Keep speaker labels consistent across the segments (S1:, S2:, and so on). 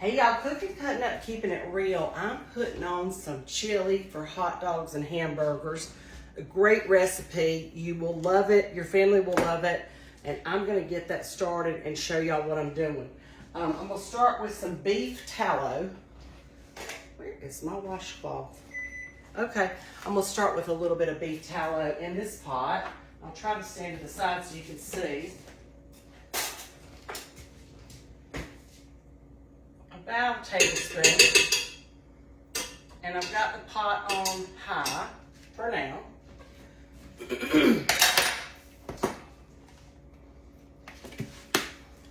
S1: Hey y'all, cooking, cutting up, keeping it real. I'm putting on some chili for hot dogs and hamburgers. A great recipe. You will love it. Your family will love it. And I'm gonna get that started and show y'all what I'm doing. I'm gonna start with some beef tallow. Where is my washcloth? Okay, I'm gonna start with a little bit of beef tallow in this pot. I'll try to stand to the side so you can see. About a tablespoon. And I've got the pot on high for now.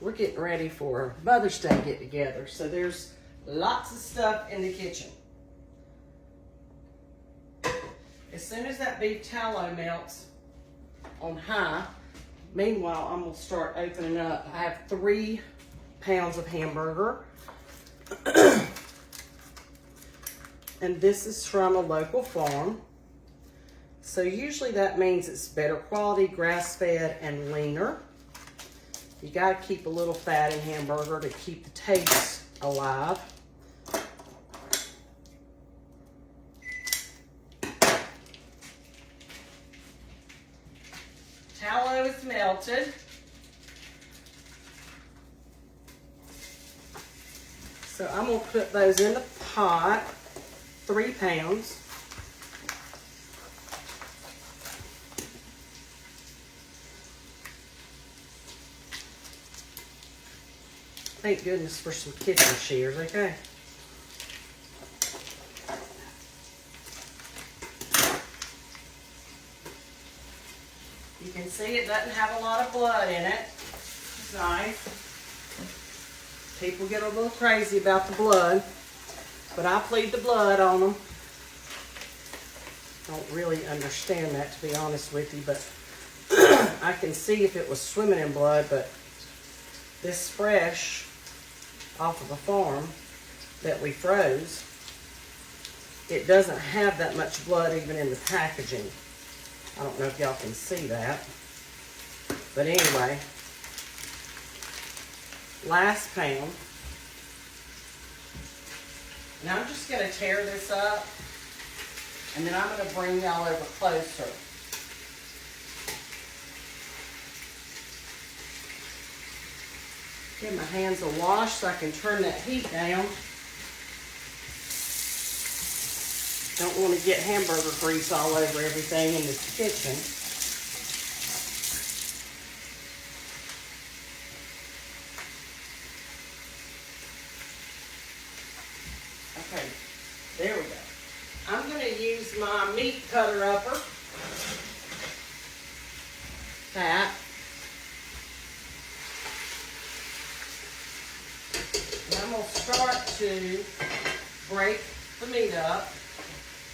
S1: We're getting ready for Mother's Day get together, so there's lots of stuff in the kitchen. As soon as that beef tallow melts on high, meanwhile, I'm gonna start opening up. I have 3 pounds of hamburger. And this is from a local farm. So usually that means it's better quality, grass-fed, and leaner. You gotta keep a little fat in hamburger to keep the taste alive. Tallow is melted. So I'm gonna put those in the pot, 3 pounds. Thank goodness for some kitchen shears, okay? You can see it doesn't have a lot of blood in it. It's nice. People get a little crazy about the blood, but I plead the blood on them. Don't really understand that, to be honest with you, but I can see if it was swimming in blood, but this fresh off of a farm that we froze, it doesn't have that much blood even in the packaging. I don't know if y'all can see that, but anyway, last pound. Now I'm just going to tear this up, and then I'm going to bring y'all over closer. Give my hands a wash so I can turn that heat down. Don't want to get hamburger grease all over everything in this kitchen. Okay, there we go. I'm going to use my meat cutter upper. That. And I'm going to start to break the meat up.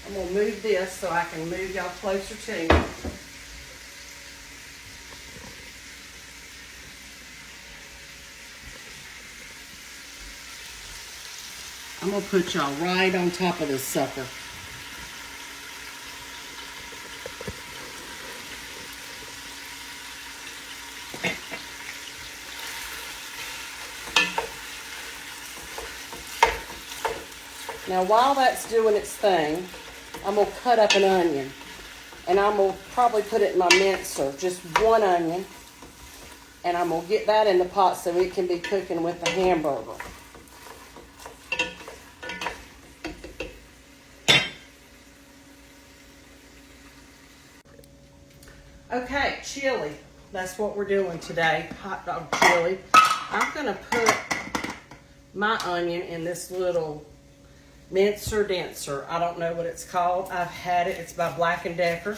S1: I'm going to move this so I can move y'all closer to me. I'm going to put y'all right on top of this sucker. Now while that's doing its thing, I'm going to cut up an onion. And I'm going to probably put it in my mincer, just 1 onion. And I'm going to get that in the pot so it can be cooking with the hamburger. Okay, chili. That's what we're doing today, hot dog chili. I'm going to put my onion in this little mincer denser. I don't know what it's called. I've had it. It's by Black & Decker,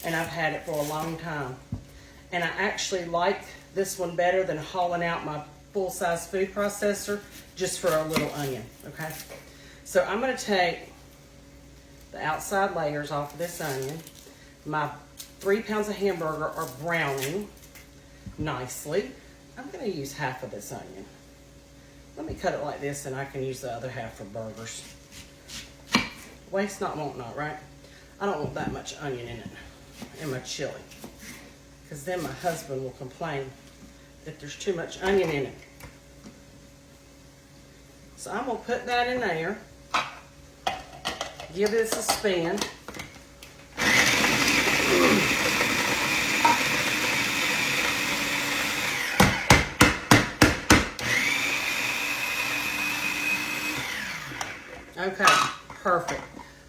S1: and I've had it for a long time. And I actually like this one better than hauling out my full-size food processor just for a little onion, okay? So I'm going to take the outside layers off of this onion. My 3 pounds of hamburger are browning nicely. I'm going to use half of this onion. Let me cut it like this, and I can use the other half for burgers. Waste not, want not, right? I don't want that much onion in it, in my chili, because then my husband will complain that there's too much onion in it. So I'm going to put that in there. Give this a spin. Okay, perfect.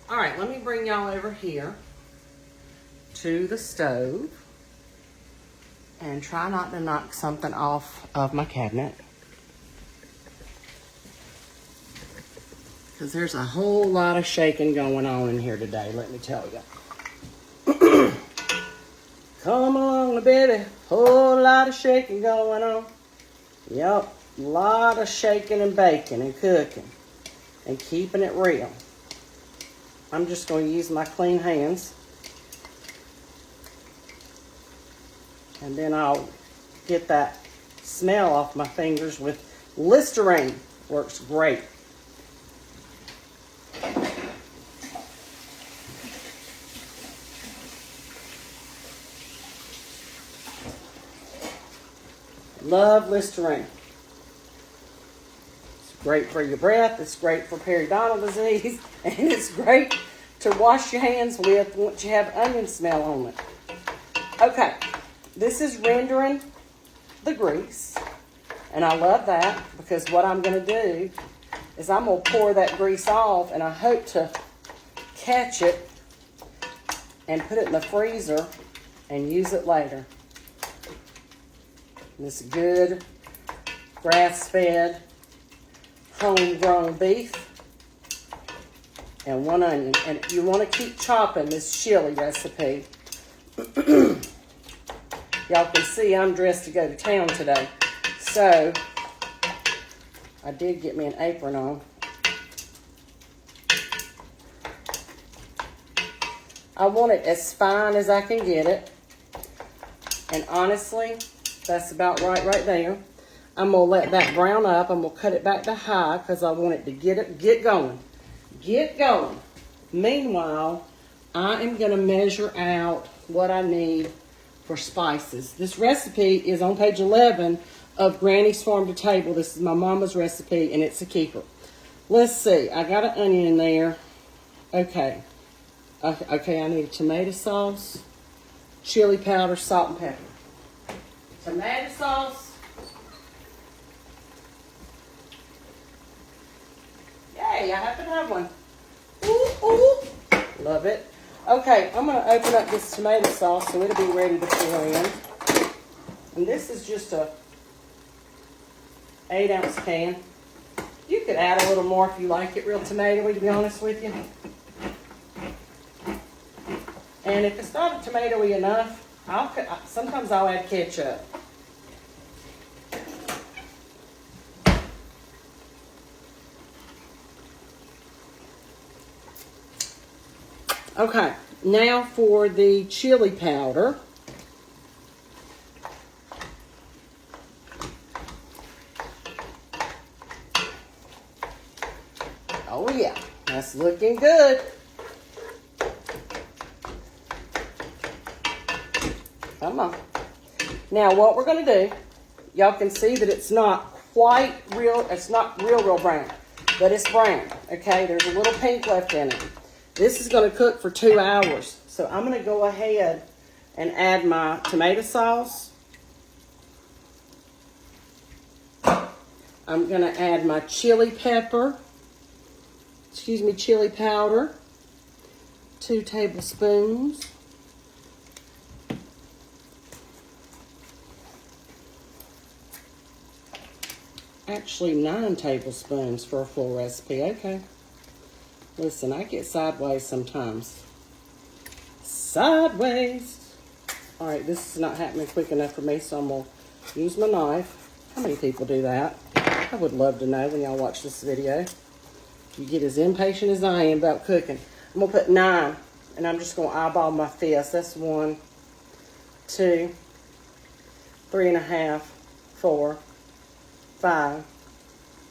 S1: All right, let me bring y'all over here to the stove and try not to knock something off of my cabinet, because there's a whole lot of shaking going on in here today, let me tell you. Come along, baby, whole lot of shaking going on. Yep, a lot of shaking and baking and cooking and keeping it real. I'm just going to use my clean hands. And then I'll get that smell off my fingers with Listerine. Works great. Love Listerine. It's great for your breath. It's great for periodontal disease. And it's great to wash your hands with once you have onion smell on it. Okay. This is rendering the grease, and I love that because what I'm going to do is I'm going to pour that grease off, and I hope to catch it and put it in the freezer and use it later. This good grass-fed homegrown beef and 1 onion, and you want to keep chopping this chili recipe. Y'all can see I'm dressed to go to town today. So, I did get me an apron on. I want it as fine as I can get it. And honestly, that's about right there. I'm going to let that brown up. I'm going to cut it back to high because I want it to get going. Get going. Meanwhile, I am going to measure out what I need for spices. This recipe is on page 11 of Granny's Farm to Table. This is my mama's recipe, and it's a keeper. Let's see. I got an onion in there. Okay. Okay, I need a tomato sauce, chili powder, salt, and pepper. Tomato sauce. Yay, I happen to have one. Ooh, ooh. Love it. Okay, I'm going to open up this tomato sauce so it'll be ready to pour in. And this is just a 8-ounce can. You could add a little more if you like it real tomatoey, to be honest with you. And if it's not tomatoey enough, sometimes I'll add ketchup. Okay, now for the chili powder. Oh yeah, that's looking good. Come on. Now what we're going to do, y'all can see that it's not quite real, it's not real brown, but it's brown, okay? There's a little pink left in it. This is going to cook for 2 hours. So I'm going to go ahead and add my tomato sauce. I'm going to add my chili powder. 2 tablespoons. Actually, 9 tablespoons for a full recipe. Okay. Listen, I get sideways sometimes. Sideways. All right, this is not happening quick enough for me, so I'm going to use my knife. How many people do that? I would love to know when y'all watch this video. You get as impatient as I am about cooking. I'm going to put 9, and I'm just going to eyeball my fist. That's 1, 2, 3.5, 4, 5,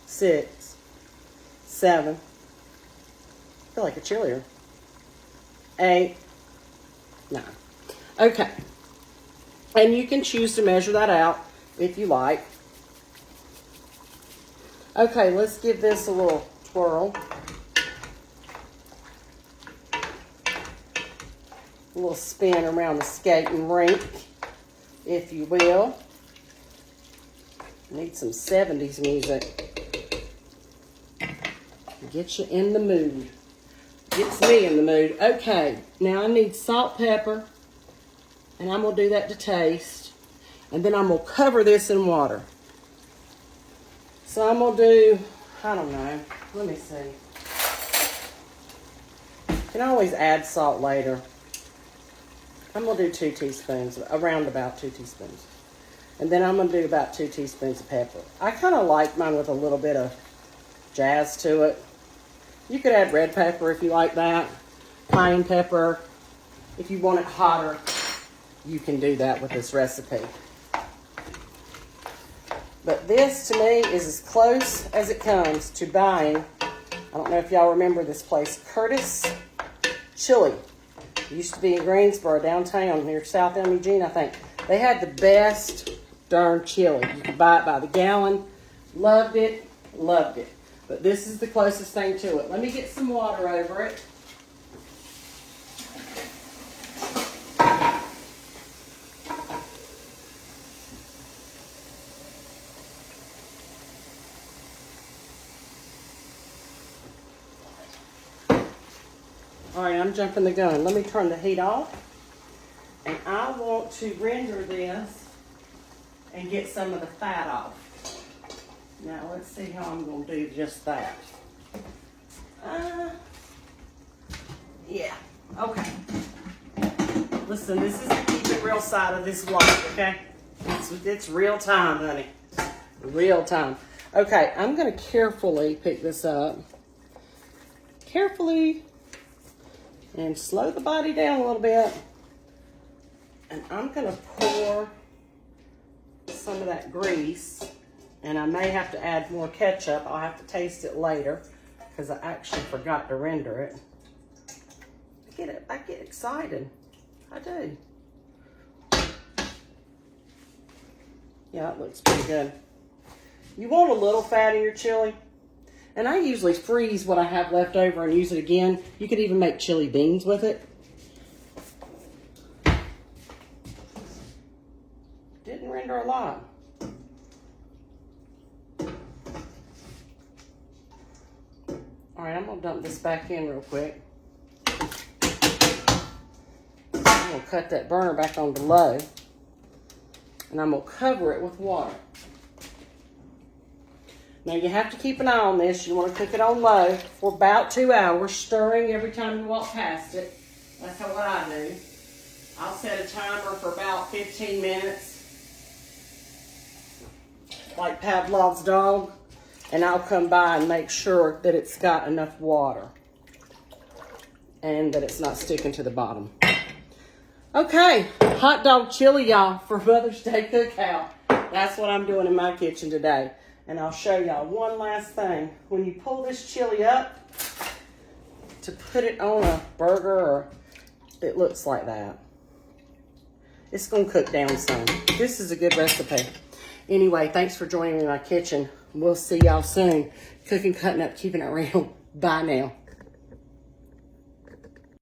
S1: 6, 7. I feel like a chilier. 8, 9. Okay. And you can choose to measure that out if you like. Okay, let's give this a little twirl. A little spin around the skating rink, if you will. Need some 70s music. Get you in the mood. Gets me in the mood. Okay, now I need salt, pepper, and I'm going to do that to taste. And then I'm going to cover this in water. So I'm going to do, I don't know, let me see. You can always add salt later. I'm going to do 2 teaspoons, around about 2 teaspoons. And then I'm going to do about 2 teaspoons of pepper. I kind of like mine with a little bit of jazz to it. You could add red pepper if you like that. Cayenne pepper. If you want it hotter, you can do that with this recipe. But this, to me, is as close as it comes to buying, I don't know if y'all remember this place, Curtis Chili. It used to be in Greensboro, downtown, near South Elm, Eugene, I think. They had the best darn chili. You could buy it by the gallon. Loved it, loved it. But this is the closest thing to it. Let me get some water over it. All right, I'm jumping the gun. Let me turn the heat off. And I want to render this and get some of the fat off. Now, let's see how I'm going to do just that. Yeah, okay. Listen, this is the keep it real side of this vlog, okay? It's real time, honey. Real time. Okay, I'm going to carefully pick this up. Carefully. And slow the body down a little bit. And I'm going to pour some of that grease. And I may have to add more ketchup. I'll have to taste it later because I actually forgot to render it. I get excited. I do. Yeah, it looks pretty good. You want a little fat in your chili. And I usually freeze what I have left over and use it again. You could even make chili beans with it. Didn't render a lot. All right, I'm gonna dump this back in real quick. I'm gonna cut that burner back on to low. And I'm gonna cover it with water. Now you have to keep an eye on this. You want to cook it on low for about 2 hours, stirring every time you walk past it. That's what I do. I'll set a timer for about 15 minutes, like Pavlov's dog, and I'll come by and make sure that it's got enough water and that it's not sticking to the bottom. Okay, hot dog chili, y'all, for Mother's Day cookout. That's what I'm doing in my kitchen today. And I'll show y'all one last thing. When you pull this chili up to put it on a burger, or it looks like that. It's gonna cook down some. This is a good recipe. Anyway, thanks for joining me in my kitchen. We'll see y'all soon. Cooking, cutting up, keeping it real. Bye now.